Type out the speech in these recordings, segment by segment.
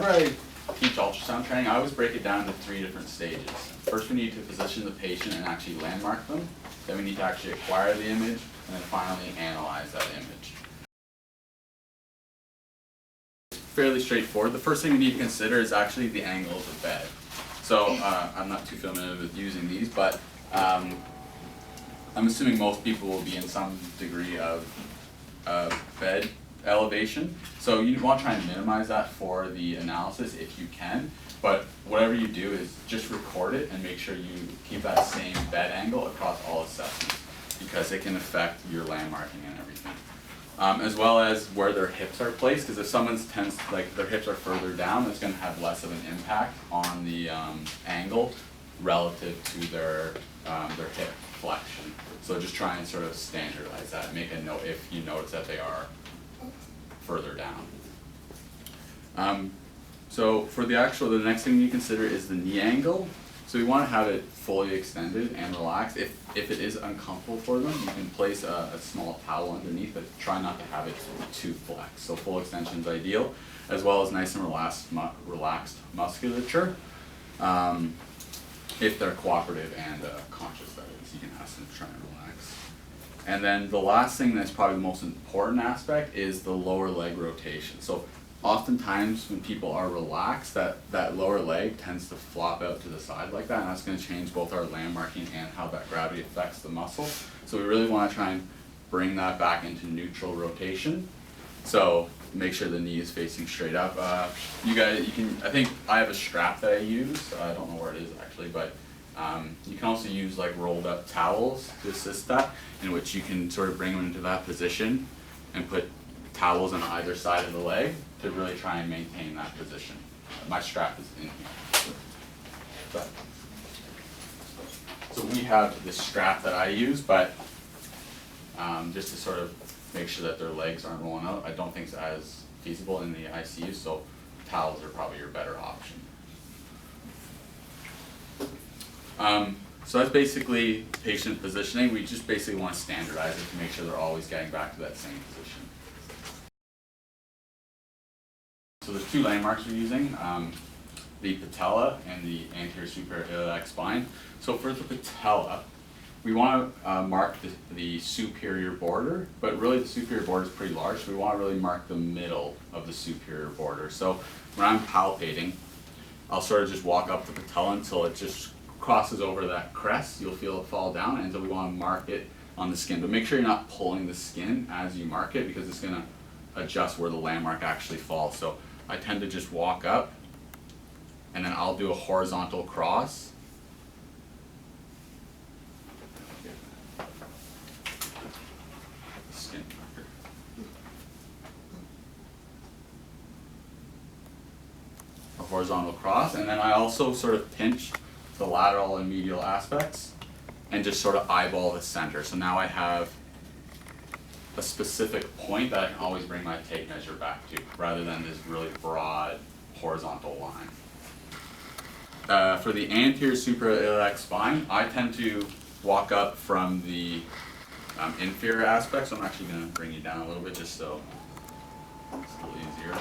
Whenever I teach ultrasound training, I always break it down into 3 different stages. First, we need to position the patient and actually landmark them. Then we need to actually acquire the image, and then finally analyze that image. Fairly straightforward. The first thing we need to consider is actually the angle of the bed. So I'm not too familiar with using these, but I'm assuming most people will be in some degree of bed elevation. So you want to try and minimize that for the analysis if you can, but whatever you do is just record it and make sure you keep that same bed angle across all assessments, because it can affect your landmarking and everything. As well as where their hips are placed, because if someone's their hips are further down, it's going to have less of an impact on the angle relative to their hip flexion. So just try and sort of standardize that. Make a note if you notice that they are further down. So for the next thing you consider is the knee angle. So we want to have it fully extended and relaxed. If it is uncomfortable for them, you can place a small towel underneath, but try not to have it too flexed. So full extension is ideal, as well as nice and relaxed musculature. If they're cooperative and conscious, that is, you can ask them to try and relax. And then the last thing that's probably the most important aspect is the lower leg rotation. So oftentimes when people are relaxed, that lower leg tends to flop out to the side like that, and that's going to change both our landmarking and how that gravity affects the muscle. So we really want to try and bring that back into neutral rotation. So make sure the knee is facing straight up. I think I have a strap that I use. I don't know where it is actually, but you can also use like rolled up towels to assist that, in which you can sort of bring them into that position and put towels on either side of the leg to really try and maintain that position. My strap is in here. So we have this strap that I use, but just to sort of make sure that their legs aren't rolling out. I don't think it's as feasible in the ICU, so towels are probably your better option. So that's basically patient positioning. We just basically want to standardize it to make sure they're always getting back to that same position. So there's 2 landmarks we're using, the patella and the anterior superior iliac spine. So for the patella, we want to mark the superior border, but really the superior border is pretty large, so we want to really mark the middle of the superior border. So when I'm palpating, I'll sort of just walk up the patella until it just crosses over that crest. You'll feel it fall down, and so we want to mark it on the skin. But make sure you're not pulling the skin as you mark it, because it's going to adjust where the landmark actually falls. So I tend to just walk up, and then I'll do a horizontal cross. Skin marker. A horizontal cross, and then I also sort of pinch the lateral and medial aspects and just sort of eyeball the center. So now I have a specific point that I can always bring my tape measure back to, rather than this really broad horizontal line. For the anterior suprailiac spine, I tend to walk up from the inferior aspect, so I'm actually going to bring you down a little bit just so it's a little easier.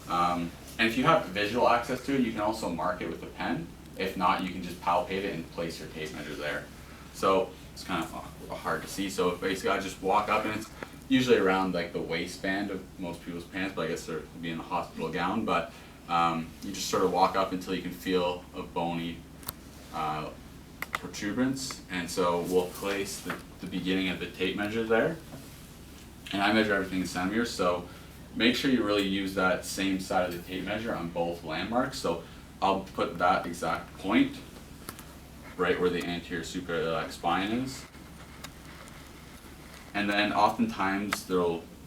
And if you have visual access to it, you can also mark it with a pen. If not, you can just palpate it and place your tape measure there. So it's kind of hard to see. So basically I just walk up, and it's usually around like the waistband of most people's pants, but I guess they're be in a hospital gown. But you just sort of walk up until you can feel a bony protuberance. And so we'll place the beginning of the tape measure there. And I measure everything in centimeters, so make sure you really use that same side of the tape measure on both landmarks. So I'll put that exact point right where the anterior suprailiac spine is. And then oftentimes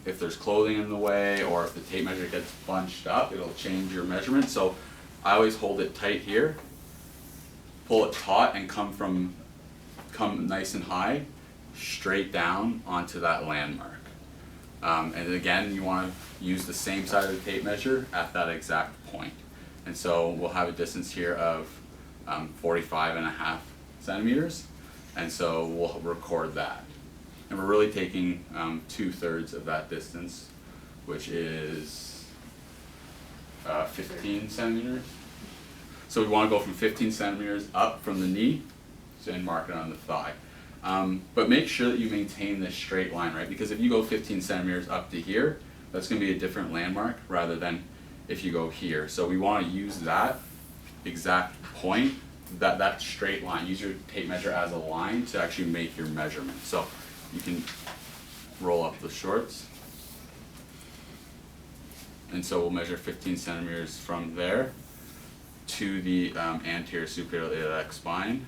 if there's clothing in the way, or if the tape measure gets bunched up, it'll change your measurement. So I always hold it tight here, pull it taut, and come nice and high, straight down onto that landmark. And again, you want to use the same side of the tape measure at that exact point. And so we'll have a distance here of 45.5 centimeters, and so we'll record that. And we're really taking 2/3 of that distance, which is 15 centimeters. So we want to go from 15 centimeters up from the knee and mark it on the thigh. But make sure that you maintain this straight line, right? Because if you go 15 centimeters up to here, that's going to be a different landmark rather than if you go here. So we want to use that exact point, that straight line. Use your tape measure as a line to actually make your measurement. So you can roll up the shorts. And so we'll measure 15 centimeters from there to the anterior superior iliac spine.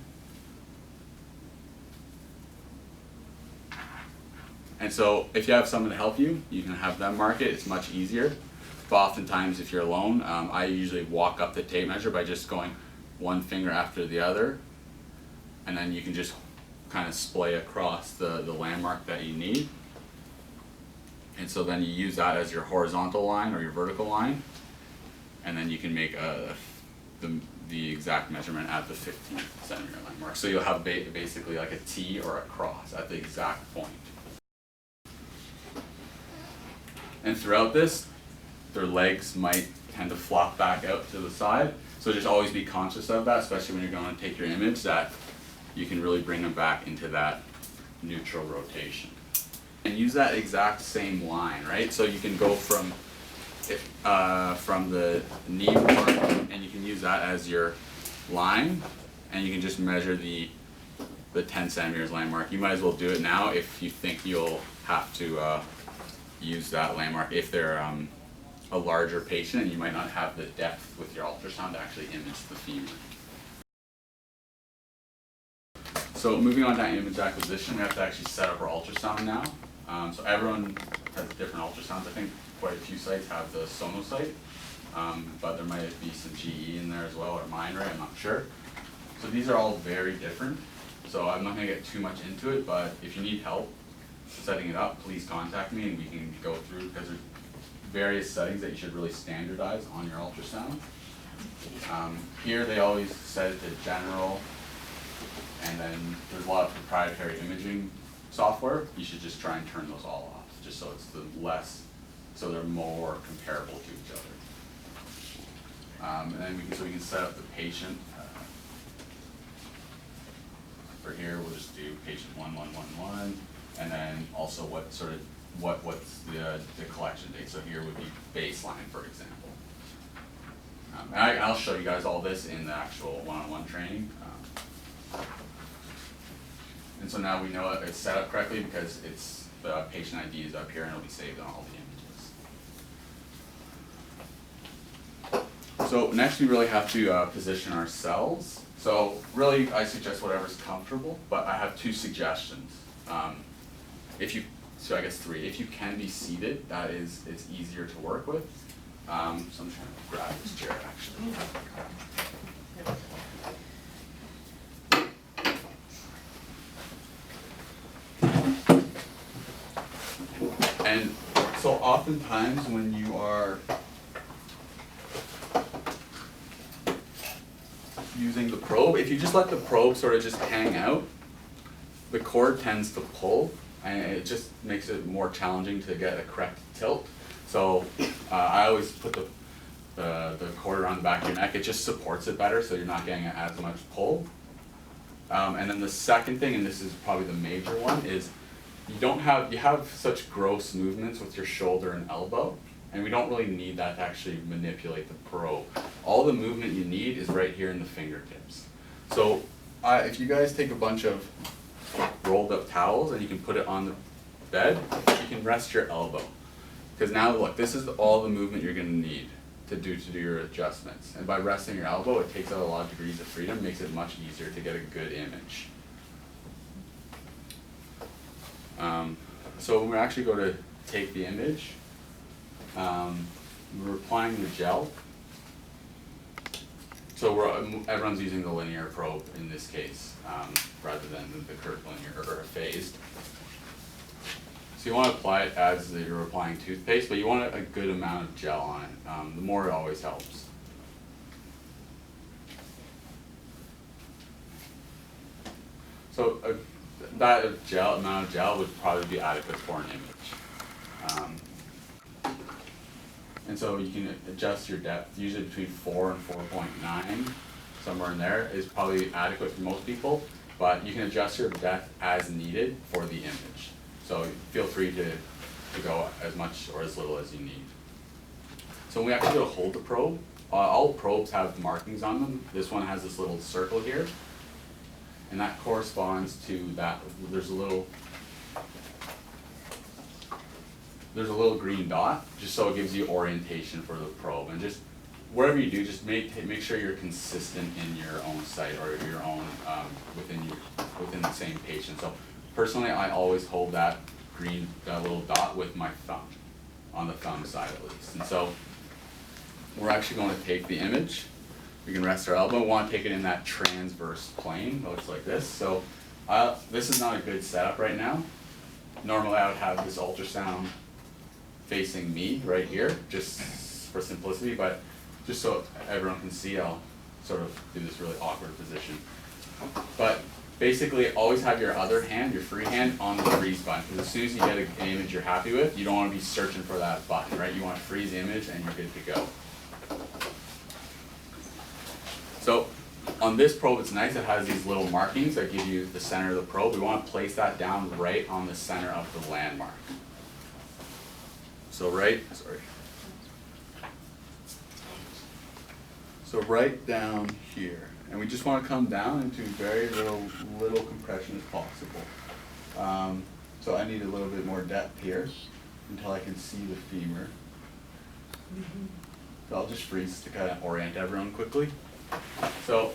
And so if you have someone to help you, you can have them mark it. It's much easier. But oftentimes if you're alone, I usually walk up the tape measure by just going one finger after the other. And then you can just kind of splay across the landmark that you need. And so then you use that as your horizontal line or your vertical line. And then you can make the exact measurement at the 15 centimeter landmark. So you'll have basically like a T or a cross at the exact point. And throughout this, their legs might tend to flop back out to the side. So just always be conscious of that, especially when you're going to take your image, that you can really bring them back into that neutral rotation. And use that exact same line, right? So you can go from the knee mark, and you can use that as your line, and you can just measure the 10 centimeters landmark. You might as well do it now if you think you'll have to use that landmark if they're a larger patient and you might not have the depth with your ultrasound to actually image the femur. So moving on to image acquisition, we have to actually set up our ultrasound now. So everyone has different ultrasounds. I think quite a few sites have the Sono site, but there might be some GE in there as well, or Mindray, I'm not sure. So these are all very different. So I'm not going to get too much into it, but if you need help setting it up, please contact me and we can go through, because there's various settings that you should really standardize on your ultrasound. Here they always set it to general, and then there's a lot of proprietary imaging software. You should just try and turn those all off, just so it's so they're more comparable to each other. And then we can set up the patient. For here, we'll just do patient 1111, and then also what's the collection date. So here would be baseline, for example. And I'll show you guys all this in the actual one-on-one training. And so now we know it's set up correctly because the patient ID is up here and it'll be saved on all the images. So next we really have to position ourselves. So really I suggest whatever's comfortable, but I have two suggestions. So I guess three. If you can be seated, it's easier to work with. So I'm trying to grab this chair actually. And so oftentimes when you are using the probe, if you just let the probe sort of just hang out, the cord tends to pull, and it just makes it more challenging to get a correct tilt. So I always put the cord around the back of your neck. It just supports it better, so you're not getting as much pull. And then the second thing, and this is probably the major one, is you have such gross movements with your shoulder and elbow, and we don't really need that to actually manipulate the probe. All the movement you need is right here in the fingertips. So if you guys take a bunch of rolled up towels and you can put it on the bed, you can rest your elbow. Because now look, this is all the movement you're going to need to do your adjustments. And by resting your elbow, it takes out a lot of degrees of freedom, makes it much easier to get a good image. So when we actually go to take the image, we're applying the gel. So everyone's using the linear probe in this case, rather than the curved linear or phased. So you want to apply it as you're applying toothpaste, but you want a good amount of gel on it. The more it always helps. So that amount of gel would probably be adequate for an image. And so you can adjust your depth, usually between 4 and 4.9, somewhere in there is probably adequate for most people, but you can adjust your depth as needed for the image. So feel free to go as much or as little as you need. So when we actually go to hold the probe, all probes have markings on them. This one has this little circle here, and that corresponds to that. There's a little green dot, just so it gives you orientation for the probe. And just wherever you do, just make sure you're consistent in your own site or your own within the same patient. So personally, I always hold that little dot with my thumb, on the thumb side at least. And so we're actually going to take the image. We can rest our elbow. We want to take it in that transverse plane. It looks like this. So this is not a good setup right now. Normally I would have this ultrasound facing me right here, just for simplicity, but just so everyone can see, I'll sort of do this really awkward position. But basically, always have your other hand, your free hand, on the freeze button, because as soon as you get an image you're happy with, you don't want to be searching for that button, right? You want to freeze the image and you're good to go. So on this probe, it's nice, it has these little markings that give you the center of the probe. We want to place that down right on the center of the landmark. So right down here. And we just want to come down into very little compression as possible. So I need a little bit more depth here until I can see the femur. So I'll just freeze to kind of orient everyone quickly. So,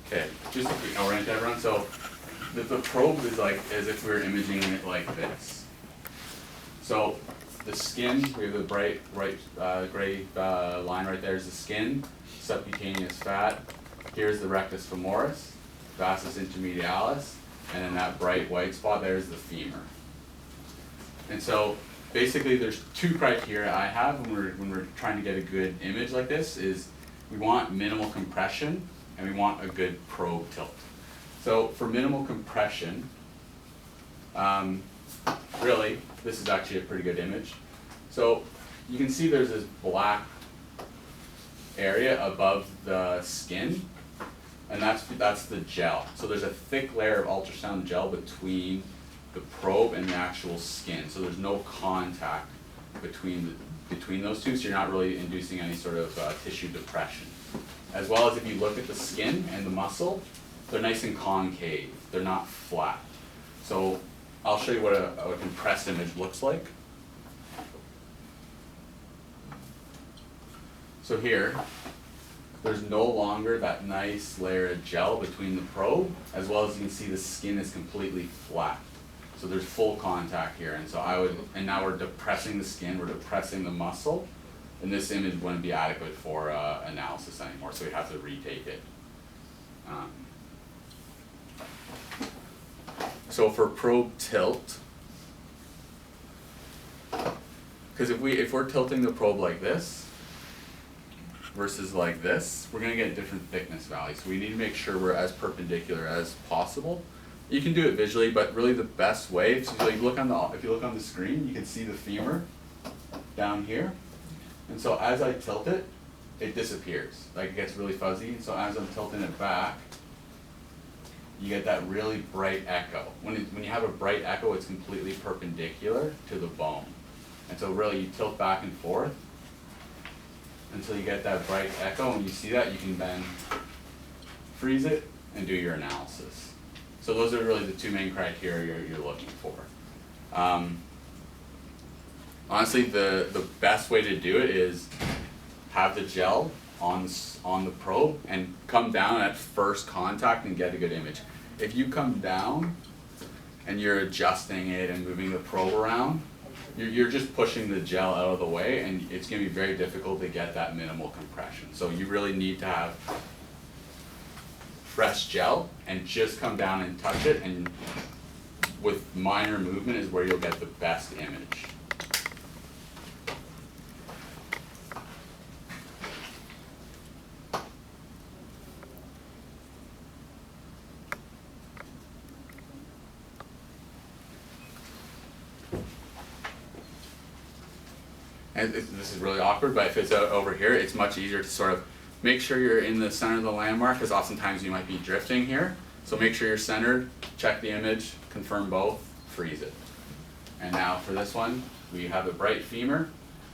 okay, just to orient everyone. So the probe is like as if we were imaging it like this. So the skin, we have the bright gray line right there is the skin, subcutaneous fat. Here's the rectus femoris, vastus intermedialis, and then that bright white spot there is the femur. And so basically there's two criteria I have when we're trying to get a good image like this is we want minimal compression and we want a good probe tilt. So for minimal compression, really, this is actually a pretty good image. So you can see there's this black area above the skin, and that's the gel. So there's a thick layer of ultrasound gel between the probe and the actual skin. So there's no contact between those two, so you're not really inducing any sort of tissue depression. As well as if you look at the skin and the muscle, they're nice and concave. They're not flat. So I'll show you what a compressed image looks like. So here, there's no longer that nice layer of gel between the probe, as well as you can see the skin is completely flat. So there's full contact here, and so and now we're depressing the skin, we're depressing the muscle, and this image wouldn't be adequate for analysis anymore, so we have to retake it. So for probe tilt, because if we're tilting the probe like this versus like this, we're going to get different thickness values. So we need to make sure we're as perpendicular as possible. You can do it visually, but really the best way, if you look on the screen, you can see the femur down here. And so as I tilt it, it disappears. Like it gets really fuzzy. So as I'm tilting it back, you get that really bright echo. When you have a bright echo, it's completely perpendicular to the bone. And so really you tilt back and forth until you get that bright echo. When you see that, you can then freeze it and do your analysis. So those are really the two main criteria you're looking for. Honestly, the best way to do it is have the gel on the probe and come down at first contact and get a good image. If you come down and you're adjusting it and moving the probe around, you're just pushing the gel out of the way, and it's going to be very difficult to get that minimal compression. So you really need to have fresh gel and just come down and touch it, and with minor movement is where you'll get the best image. And this is really awkward, but if it's over here, it's much easier to sort of make sure you're in the center of the landmark, because oftentimes you might be drifting here. So make sure you're centered, check the image, confirm both, freeze it. And now for this one, we have a bright femur,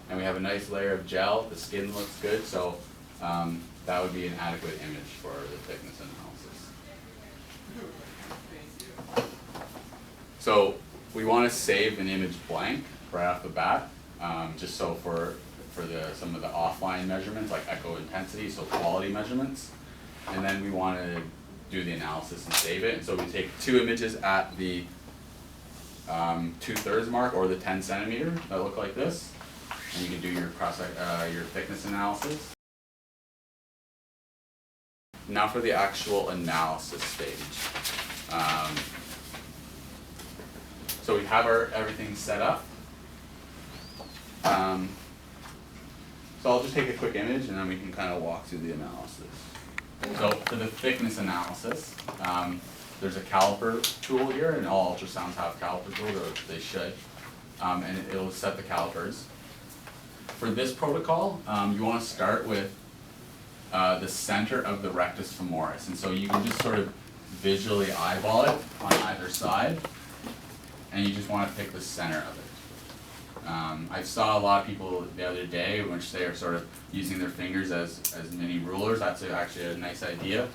and we have a nice layer of gel. The skin looks good, so that would be an adequate image for the thickness analysis. So we want to save an image blank right off the bat. Just so for some of the offline measurements like echo intensity, so quality measurements, and then we want to do the analysis and save it. And so we take 2 images at the 2/3 mark or the 10 centimeter that look like this, and you can do your your thickness analysis. Now for the actual analysis stage. So we have everything set up. So I'll just take a quick image and then we can kind of walk through the analysis. So for the thickness analysis, there's a caliper tool here, and all ultrasounds have caliper tools, or they should, and it'll set the calipers. For this protocol, you want to start with the center of the rectus femoris, and so you can just sort of visually eyeball it on either side, and you just want to pick the center of it. I saw a lot of people the other day in which they are sort of using their fingers as mini rulers. That's actually a nice idea.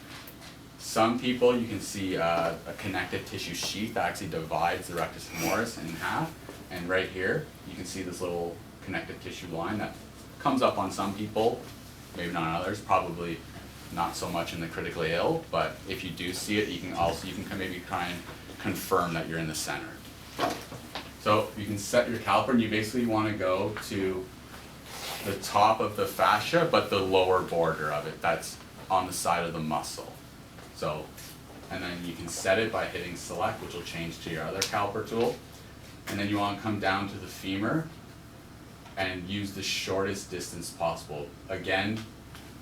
Some people, you can see a connective tissue sheath that actually divides the rectus femoris in half. And right here, you can see this little connective tissue line that comes up on some people, maybe not on others, probably not so much in the critically ill, but if you do see it, you can maybe try and confirm that you're in the center. So you can set your caliper, and you basically want to go to the top of the fascia, but the lower border of it, that's on the side of the muscle. So, and then you can set it by hitting select, which will change to your other caliper tool. And then you want to come down to the femur and use the shortest distance possible. Again,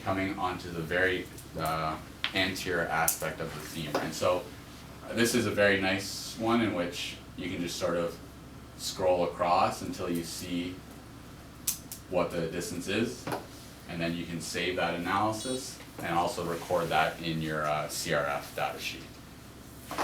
coming onto the very anterior aspect of the femur. And so this is a very nice one in which you can just sort of scroll across until you see what the distance is, and then you can save that analysis and also record that in your CRF data sheet.